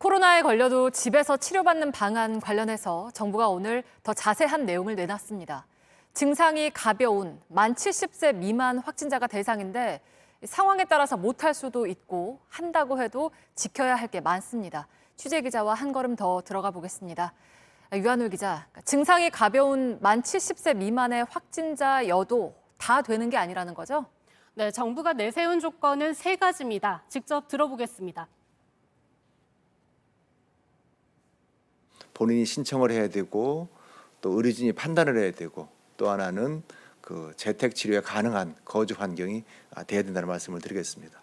코로나에 걸려도 집에서 치료받는 방안 관련해서 정부가 오늘 더 자세한 내용을 내놨습니다. 증상이 가벼운 만 70세 미만 확진자가 대상인데 상황에 따라서 못할 수도 있고 한다고 해도 지켜야 할 게 많습니다. 취재 기자와 한 걸음 더 들어가 보겠습니다. 유한울 기자, 증상이 가벼운 만 70세 미만의 확진자여도 다 되는 게 아니라는 거죠? 네, 정부가 내세운 조건은 3가지입니다. 직접 들어보겠습니다. 본인이 신청을 해야 되고 또 의료진이 판단을 해야 되고 또 하나는 그 재택 치료에 가능한 거주 환경이 돼야 된다는 말씀을 드리겠습니다.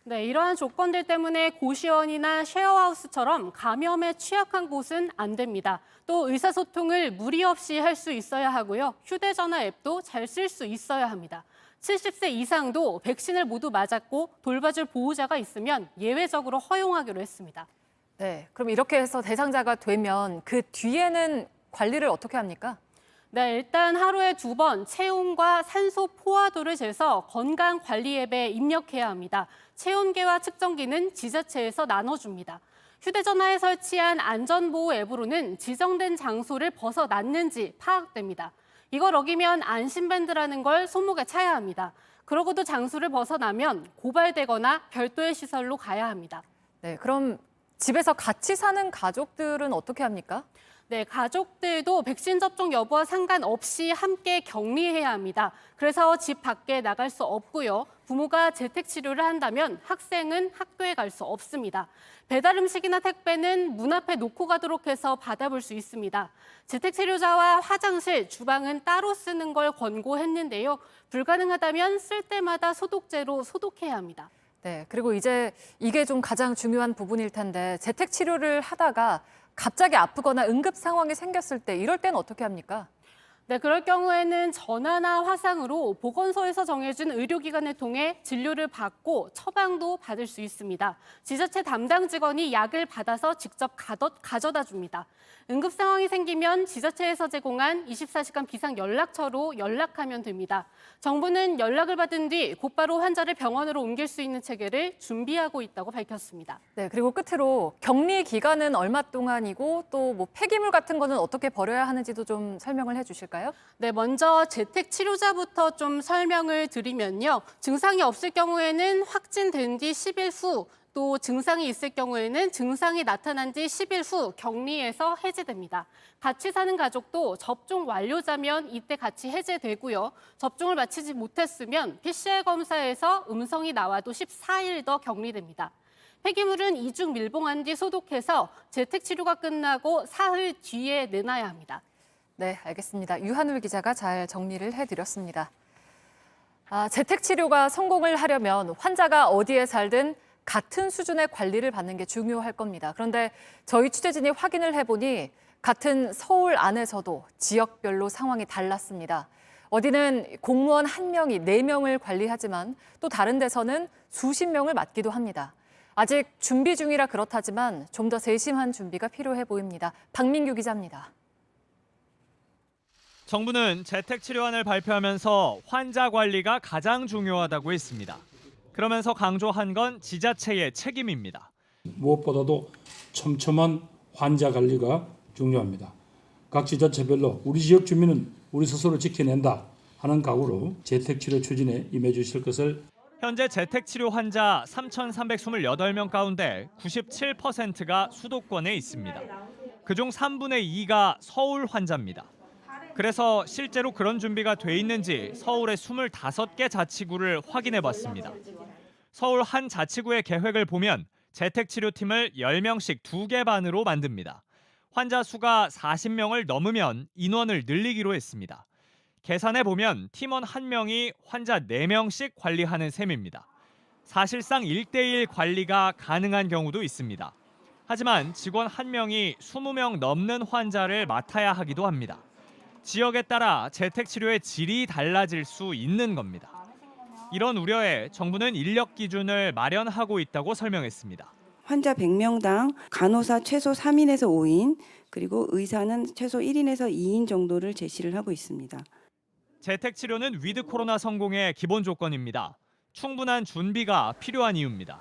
네, 이러한 조건들 때문에 고시원이나 쉐어하우스처럼 감염에 취약한 곳은 안 됩니다. 또 의사소통을 무리 없이 할 수 있어야 하고요. 휴대전화 앱도 잘 쓸 수 있어야 합니다. 70세 이상도 백신을 모두 맞았고 돌봐줄 보호자가 있으면 예외적으로 허용하기로 했습니다. 네, 그럼 이렇게 해서 대상자가 되면 그 뒤에는 관리를 어떻게 합니까? 네, 일단 하루에 2번 체온과 산소 포화도를 재서 건강관리 앱에 입력해야 합니다. 체온계와 측정기는 지자체에서 나눠줍니다. 휴대전화에 설치한 안전보호 앱으로는 지정된 장소를 벗어났는지 파악됩니다. 이걸 어기면 안심밴드라는 걸 손목에 차야 합니다. 그러고도 장소를 벗어나면 고발되거나 별도의 시설로 가야 합니다. 네, 그럼 집에서 같이 사는 가족들은 어떻게 합니까? 네, 가족들도 백신 접종 여부와 상관없이 함께 격리해야 합니다. 그래서 집 밖에 나갈 수 없고요. 부모가 재택 치료를 한다면 학생은 학교에 갈 수 없습니다. 배달 음식이나 택배는 문 앞에 놓고 가도록 해서 받아볼 수 있습니다. 재택 치료자와 화장실, 주방은 따로 쓰는 걸 권고했는데요. 불가능하다면 쓸 때마다 소독제로 소독해야 합니다. 네, 그리고 이제 이게 좀 가장 중요한 부분일 텐데 재택 치료를 하다가 갑자기 아프거나 응급 상황이 생겼을 때 이럴 때는 어떻게 합니까? 네, 그럴 경우에는 전화나 화상으로 보건소에서 정해준 의료기관을 통해 진료를 받고 처방도 받을 수 있습니다. 지자체 담당 직원이 약을 받아서 직접 가져다 줍니다. 응급 상황이 생기면 지자체에서 제공한 24시간 비상 연락처로 연락하면 됩니다. 정부는 연락을 받은 뒤 곧바로 환자를 병원으로 옮길 수 있는 체계를 준비하고 있다고 밝혔습니다. 네, 그리고 끝으로 격리 기간은 얼마 동안이고 또 뭐 폐기물 같은 거는 어떻게 버려야 하는지도 좀 설명을 해주실까요? 네, 먼저 재택 치료자부터 좀 설명을 드리면요. 증상이 없을 경우에는 확진된 뒤 10일 후, 또 증상이 있을 경우에는 증상이 나타난 지 10일 후 격리에서 해제됩니다. 같이 사는 가족도 접종 완료자면 이때 같이 해제되고요. 접종을 마치지 못했으면 PCR 검사에서 음성이 나와도 14일 더 격리됩니다. 폐기물은 이중 밀봉한 뒤 소독해서 재택 치료가 끝나고 사흘 뒤에 내놔야 합니다. 네, 알겠습니다. 유한울 기자가 잘 정리를 해드렸습니다. 재택 치료가 성공을 하려면 환자가 어디에 살든 같은 수준의 관리를 받는 게 중요할 겁니다. 그런데 저희 취재진이 확인을 해보니 같은 서울 안에서도 지역별로 상황이 달랐습니다. 어디는 공무원 1명이 4명을 관리하지만 또 다른 데서는 수십 명을 맡기도 합니다. 아직 준비 중이라 그렇다지만 좀 더 세심한 준비가 필요해 보입니다. 박민규 기자입니다. 정부는 재택치료안을 발표하면서 환자 관리가 가장 중요하다고 했습니다. 그러면서 강조한 건 지자체의 책임입니다. 무엇보다도 촘촘한 환자 관리가 중요합니다. 각 지자체별로 우리 지역 주민은 우리 스스로 지켜낸다 하는 각오로 재택치료 추진에 임해 주실 것을. 현재 재택치료 환자 3,328명 가운데 97%가 수도권에 있습니다. 그중 3분의 2가 서울 환자입니다. 그래서 실제로 그런 준비가 돼 있는지 서울의 25개 자치구를 확인해 봤습니다. 서울 한 자치구의 계획을 보면 재택치료팀을 10명씩 2개 반으로 만듭니다. 환자 수가 40명을 넘으면 인원을 늘리기로 했습니다. 계산해 보면 팀원 1명이 환자 4명씩 관리하는 셈입니다. 사실상 1:1 관리가 가능한 경우도 있습니다. 하지만 직원 1명이 20명 넘는 환자를 맡아야 하기도 합니다. 지역에 따라 재택치료의 질이 달라질 수 있는 겁니다. 이런 우려에 정부는 인력 기준을 마련하고 있다고 설명했습니다. 환자 100명당 간호사 최소 3인에서 5인, 그리고 의사는 최소 1인에서 2인 정도를 제시를 하고 있습니다. 재택치료는 위드 코로나 성공의 기본 조건입니다. 충분한 준비가 필요한 이유입니다.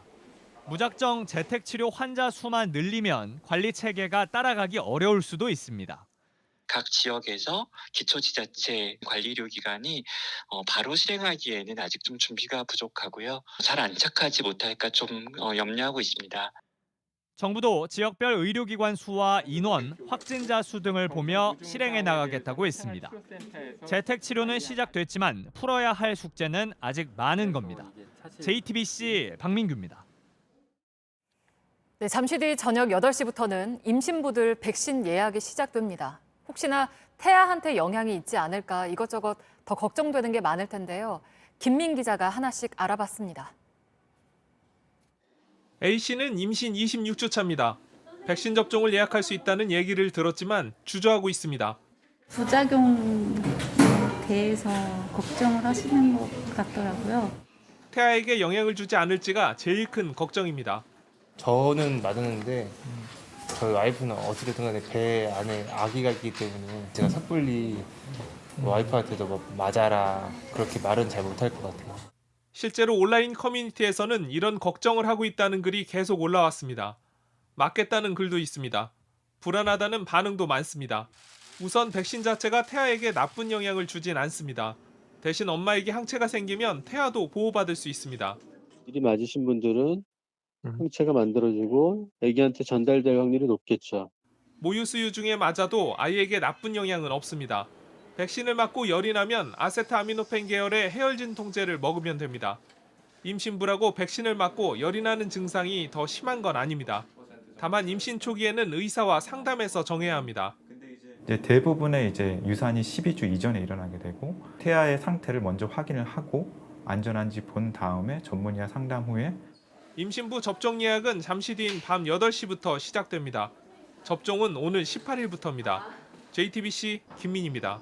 무작정 재택치료 환자 수만 늘리면 관리 체계가 따라가기 어려울 수도 있습니다. 각 지역에서 기초지자체 관리의료기관이 바로 실행하기에는 아직 좀 준비가 부족하고요. 잘 안착하지 못할까 좀 염려하고 있습니다. 정부도 지역별 의료기관 수와 인원, 확진자 수 등을 보며 실행해 나가겠다고 했습니다. 재택치료는 시작됐지만 풀어야 할 숙제는 아직 많은 겁니다. JTBC 박민규입니다. 네, 잠시 뒤 저녁 8시부터는 임신부들 백신 예약이 시작됩니다. 혹시나 태아한테 영향이 있지 않을까 이것저것 더 걱정되는 게 많을 텐데요. 김민 기자가 하나씩 알아봤습니다. A씨는 임신 26주 차입니다. 백신 접종을 예약할 수 있다는 얘기를 들었지만 주저하고 있습니다. 부작용에 대해서 걱정을 하시는 것 같더라고요. 태아에게 영향을 주지 않을지가 제일 큰 걱정입니다. 저는 맞았는데 저희 와이프는 어찌됐든 간에 배 안에 아기가 있기 때문에 제가 섣불리 와이프한테도 뭐 맞아라 그렇게 말은 잘 못할 것 같아요. 실제로 온라인 커뮤니티에서는 이런 걱정을 하고 있다는 글이 계속 올라왔습니다. 맞겠다는 글도 있습니다. 불안하다는 반응도 많습니다. 우선 백신 자체가 태아에게 나쁜 영향을 주진 않습니다. 대신 엄마에게 항체가 생기면 태아도 보호받을 수 있습니다. 미리 맞으신 분들은 항체가 만들어지고 아기한테 전달될 확률이 높겠죠. 모유 수유 중에 맞아도 아이에게 나쁜 영향은 없습니다. 백신을 맞고 열이 나면 아세트아미노펜 계열의 해열진 통제를 먹으면 됩니다. 임신부라고 백신을 맞고 열이 나는 증상이 더 심한 건 아닙니다. 다만 임신 초기에는 의사와 상담해서 정해야 합니다. 이제 대부분의 유산이 12주 이전에 일어나게 되고 태아의 상태를 먼저 확인을 하고 안전한지 본 다음에 전문의와 상담 후에 임신부 접종 예약은 잠시 뒤인 밤 8시부터 시작됩니다. 접종은 오늘 18일부터입니다. JTBC 김민희입니다.